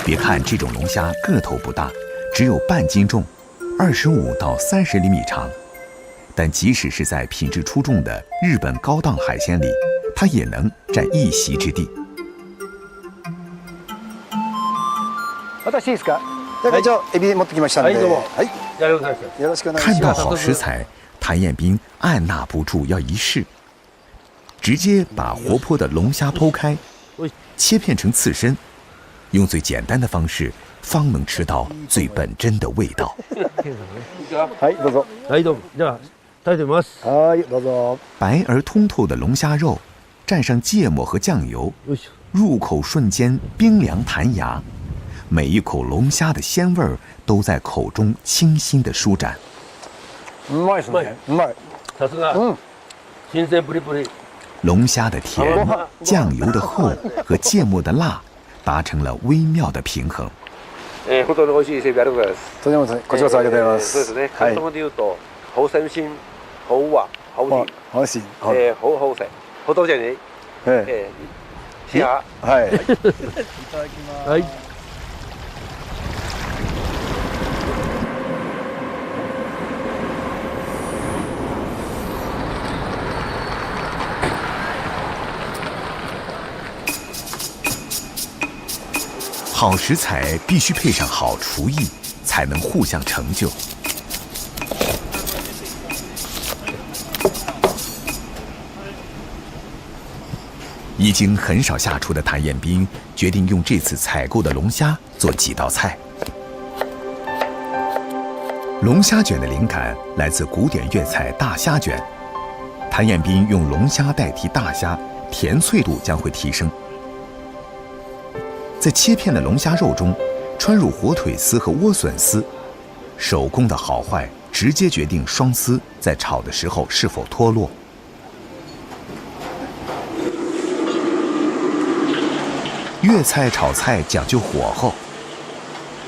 别看这种龙虾个头不大，只有半斤重，25到30厘米长，但即使是在品质出众的日本高档海鲜里，它也能占一席之地。私いいですか？会長、エビ持ってきましたので。はい。よろしくお願いします。看到好食材，谭彦斌按捺不住要一试，直接把活泼的龙虾剖开，切片成刺身，用最简单的方式，方能吃到最本真的味道。はい、どうぞ。はい、どうも。じゃあ、食べてみます。はい、どうぞ。白而通透的龙虾肉，蘸上芥末和酱油，入口瞬间冰凉弹牙，每一口龙虾的鲜味儿都在口中清新的舒展。うまいですね。うまい。さすが。新鮮プリプリ。龙虾的甜、酱油的厚和芥末的辣，达成了微妙的平衡。本当に美味しい伊勢海老ありがとうございます。とてもこちらこそありがとうございます。そうですね。広東語で言うと、好新鮮、好滑、好甜。好鮮。好食。好多謝你。試下。はい。いただきます。はい。好食材必须配上好厨艺，才能互相成就。已经很少下厨的谭彦斌决定用这次采购的龙虾做几道菜。龙虾卷的灵感来自古典粤菜大虾卷，谭彦斌用龙虾代替大虾，甜脆度将会提升。在切片的龙虾肉中穿入火腿丝和莴笋丝，手工的好坏直接决定双丝在炒的时候是否脱落。粤菜炒菜讲究火候，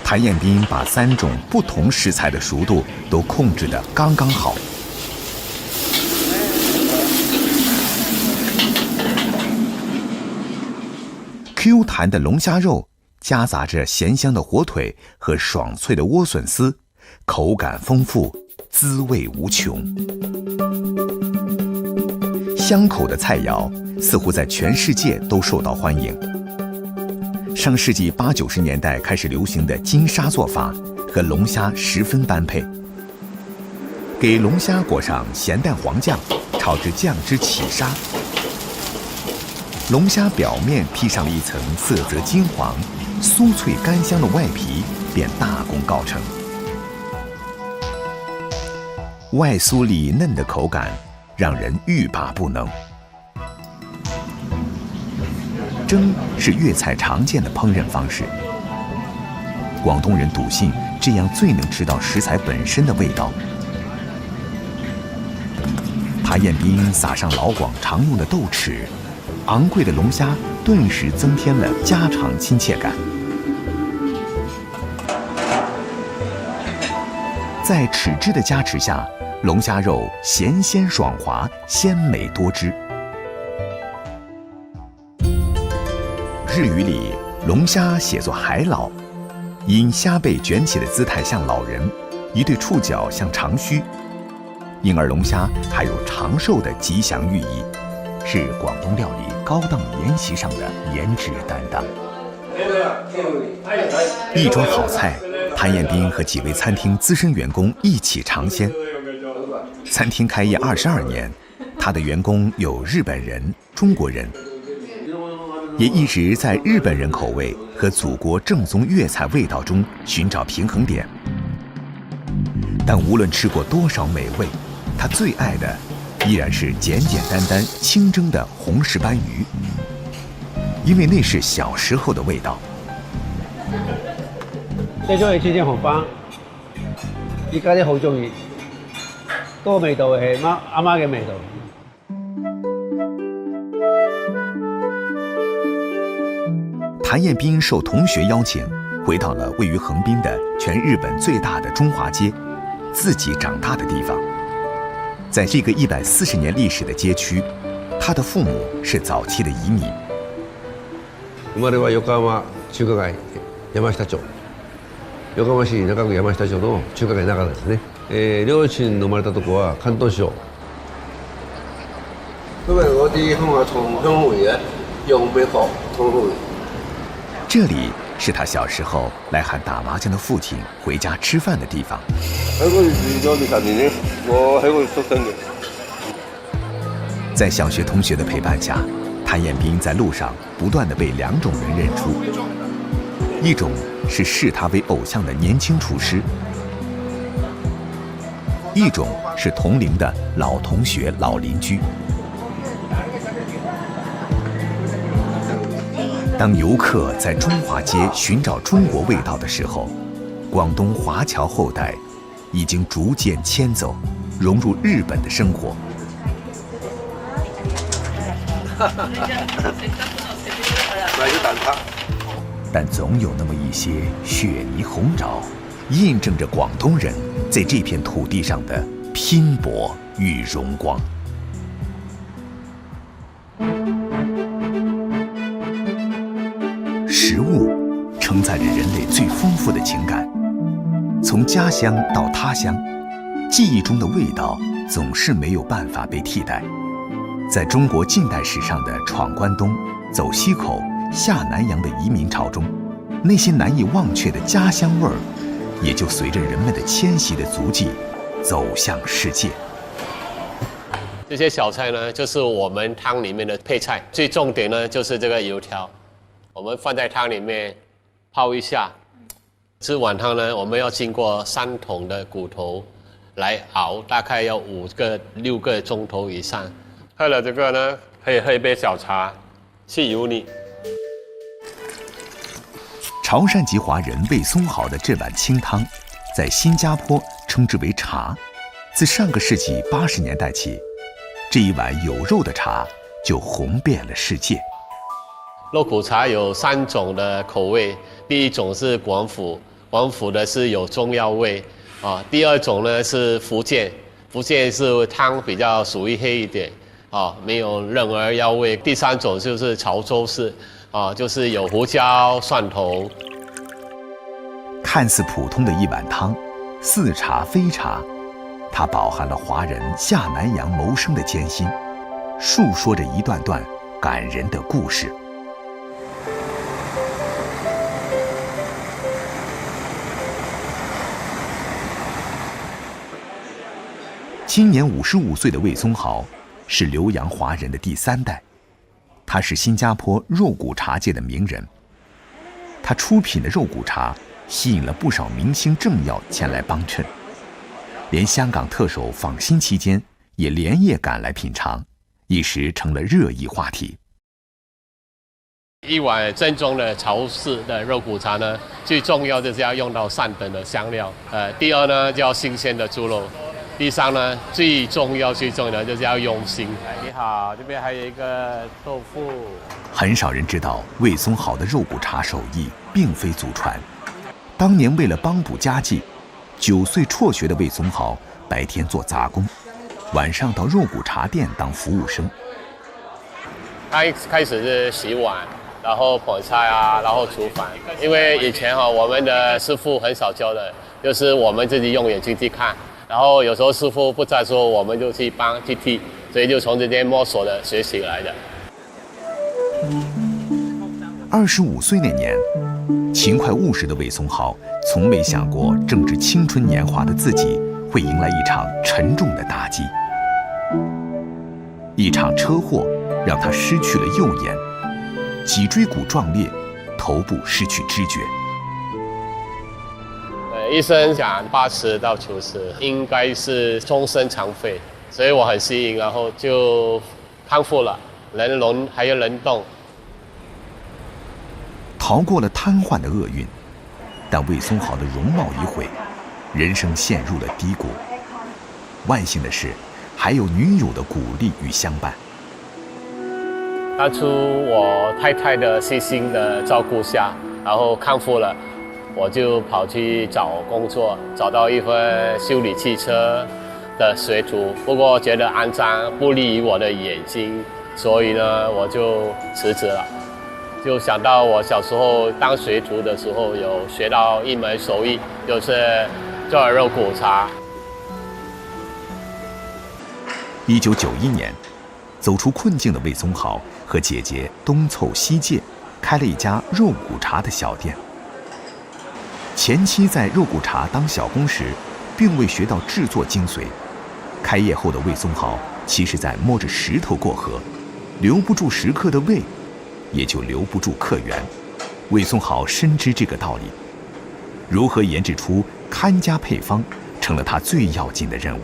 谭彦斌把3种不同食材的熟度都控制得刚刚好。Q 弹的龙虾肉夹杂着咸香的火腿和爽脆的莴笋丝，口感丰富，滋味无穷。香口的菜肴似乎在全世界都受到欢迎。上世纪80、90年代开始流行的金沙做法和龙虾十分般配。给龙虾裹上咸蛋黄酱，炒至酱汁起沙。龙虾表面披上了一层色泽金黄、酥脆干香的外皮，便大功告成。外酥里嫩的口感，让人欲罢不能。蒸是粤菜常见的烹饪方式，广东人笃信这样最能吃到食材本身的味道。谭彦斌撒上老广常用的豆豉，昂贵的龙虾顿时增添了家常亲切感。在豉汁的加持下，龙虾肉咸鲜爽滑，鲜美多汁。日语里，龙虾写作海老，因虾背卷起的姿态像老人，一对触角像长须，因而龙虾还有长寿的吉祥寓意，是广东料理高档宴席上的颜值担当。一桌好菜，谭彦斌和几位餐厅资深员工一起尝鲜。餐厅开业22年，他的员工有日本人、中国人，也一直在日本人口味和祖国正宗粤菜味道中寻找平衡点。但无论吃过多少美味，他最爱的依然是简简单单清蒸的红石斑鱼，因为那是小时候的味道。最中意清蒸紅斑，依家啲好中意，嗰個味道係阿媽嘅味道。谭彦斌受同学邀請，回到了位于横滨的全日本最大的中华街，自己长大的地方。在这个140年历史的街区，他的父母是早期的移民。生まれは横浜中華街。山下町。横浜市中区山下町の中華街の中ですね。両親の生まれたとこは広東省。因為我啲鄉下從香港回嘅，用美學從回。这里是他小时候来喊打麻将的父亲回家吃饭的地方。喺嗰度住咗10年咧，我喺嗰度出生嘅。在小学同学的陪伴下，谭彦斌在路上不断地被2种人认出，一种是视他为偶像的年轻厨师，一种是同龄的老同学、老邻居。当游客在中华街寻找中国味道的时候，广东华侨后代已经逐渐迁走，融入日本的生活。但总有那么一些雪泥红爪，印证着广东人在这片土地上的拼搏与荣光。食物承载着人类最丰富的情感，从家乡到他乡，记忆中的味道总是没有办法被替代。在中国近代史上的闯关东、走西口、下南洋的移民潮中，那些难以忘却的家乡味儿，也就随着人们的迁徙的足迹，走向世界。这些小菜呢，就是我们汤里面的配菜，最重点呢就是这个油条，我们放在汤里面泡一下。这碗汤呢，我们要经过3桶的骨头来熬，大概要6个钟头以上。喝了这个呢，可以喝一杯小茶，去油腻。潮汕籍华人魏松豪的这碗清汤，在新加坡称之为茶。自上个世纪80年代起，这一碗有肉的茶就红遍了世界。肉骨茶有3种的口味，第一种是广府，广府的是有中药味啊。第2种呢是福建，福建是汤比较属于黑一点啊，没有任何药味。第3种就是潮州式啊，就是有胡椒、蒜头。看似普通的一碗汤，似茶非茶，它饱含了华人下南洋谋生的艰辛，述说着一段段感人的故事。今年55岁的魏松豪是留洋华人的第3代，他是新加坡肉骨茶界的名人。他出品的肉骨茶吸引了不少明星政要前来帮衬，连香港特首访新期间也连夜赶来品尝，一时成了热议话题。一碗正宗的潮式的肉骨茶呢，最重要就是要用到上等的香料。第2呢，就要新鲜的猪肉。第3呢，最重要的就是要用心。你好，这边还有一个豆腐。很少人知道魏松豪的肉骨茶手艺并非祖传。当年为了帮补家计，9岁辍学的魏松豪白天做杂工，晚上到肉骨茶店当服务生。他一开始是洗碗，然后捧菜啊，然后煮饭。因为以前我们的师傅很少教的，就是我们自己用眼睛去看。然后有时候师傅不在说，我们就去帮去替，所以就从这边摸索的学习来的。25岁那年，勤快务实的魏松豪从没想过正值青春年华的自己会迎来一场沉重的打击。一场车祸让他失去了右眼，脊椎骨撞裂，头部失去知觉。医生讲80到90，应该是终身残废，所以我很幸运，然后就康复了，人轮还有能动，逃过了瘫痪的厄运。但魏松豪的容貌已毁，人生陷入了低谷。万幸的是，还有女友的鼓励与相伴。当初我太太的细心的照顾下，然后康复了。我就跑去找工作，找到一份修理汽车的学徒，不过觉得肮脏不利于我的眼睛，所以呢我就辞职了。就想到我小时候当学徒的时候，有学到一门手艺，就是做肉骨茶。1991年，走出困境的魏松豪和姐姐东凑西借，开了一家肉骨茶的小店。前期在肉骨茶当小工时，并未学到制作精髓。开业后的魏松豪，其实在摸着石头过河，留不住食客的胃，也就留不住客源。魏松豪深知这个道理，如何研制出看家配方，成了他最要紧的任务。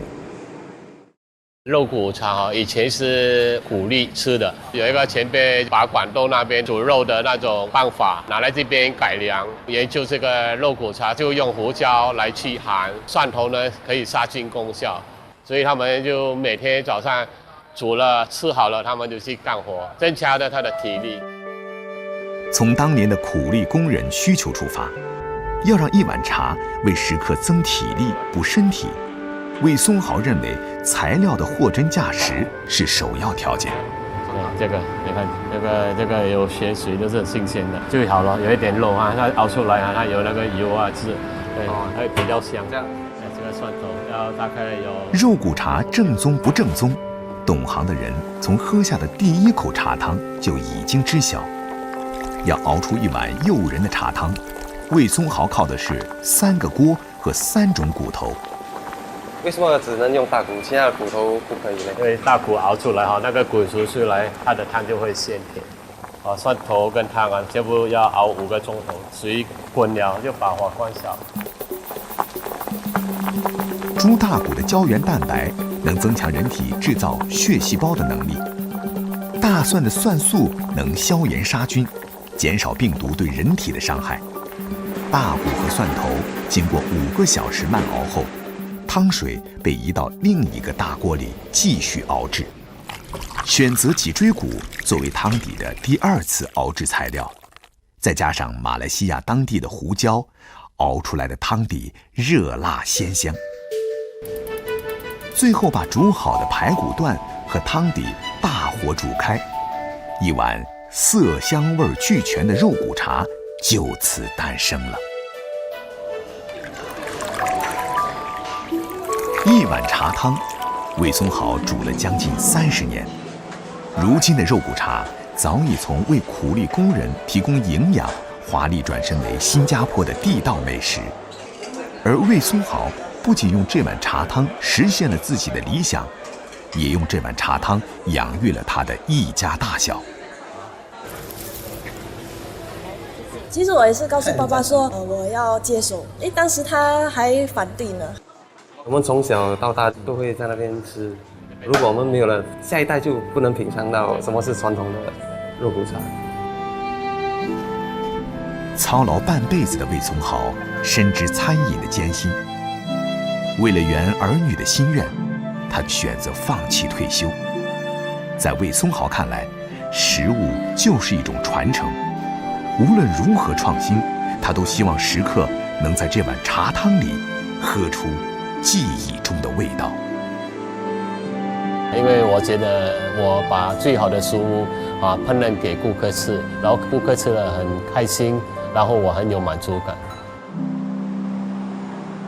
肉骨茶以前是鼓励吃的，有一个前辈把广东那边煮肉的那种办法拿来这边改良，研究这个肉骨茶就用胡椒来去寒，蒜头呢可以杀菌功效，所以他们就每天早上煮了吃好了，他们就去干活，增加了他的体力。从当年的苦力工人需求出发，要让一碗茶为食客增体力补身体，魏松豪认为材料的货真价实是首要条件。这个你看，这个有血水都是新鲜的，就好了，有一点肉啊，它熬出来啊，它有那个油啊汁，对，还比较香。这样，这个蒜头要大概有。肉骨茶正宗不正宗，懂行的人从喝下的第一口茶汤就已经知晓。要熬出一碗诱人的茶汤，魏松豪靠的是3个锅和3种骨头。为什么只能用大骨，其他的骨头不可以呢？因为大骨熬出来哈，那个骨熟出来，它的汤就会鲜甜。蒜头跟汤啊，全部要熬5个钟头，水滚了就把火关小。猪大骨的胶原蛋白能增强人体制造血细胞的能力，大蒜的蒜素能消炎杀菌，减少病毒对人体的伤害。大骨和蒜头经过5个小时慢熬后，汤水被移到另一个大锅里继续熬制，选择脊椎骨作为汤底的第2次熬制材料，再加上马来西亚当地的胡椒，熬出来的汤底热辣鲜香。最后把煮好的排骨段和汤底大火煮开，一碗色香味俱全的肉骨茶就此诞生了。一碗茶汤，魏松豪煮了将近30年。如今的肉骨茶早已从为苦力工人提供营养，华丽转身为新加坡的地道美食。而魏松豪不仅用这碗茶汤实现了自己的理想，也用这碗茶汤养育了他的一家大小。其实我也是告诉爸爸说，我要接手。当时他还反对呢。我们从小到大都会在那边吃，如果我们没有了，下一代就不能品尝到什么是传统的肉骨茶。操劳半辈子的魏松豪深知餐饮的艰辛，为了圆儿女的心愿，他选择放弃退休。在魏松豪看来，食物就是一种传承，无论如何创新，他都希望食客能在这碗茶汤里喝出记忆中的味道。因为我觉得我把最好的食物烹饪给顾客吃，然后顾客吃了很开心，然后我很有满足感。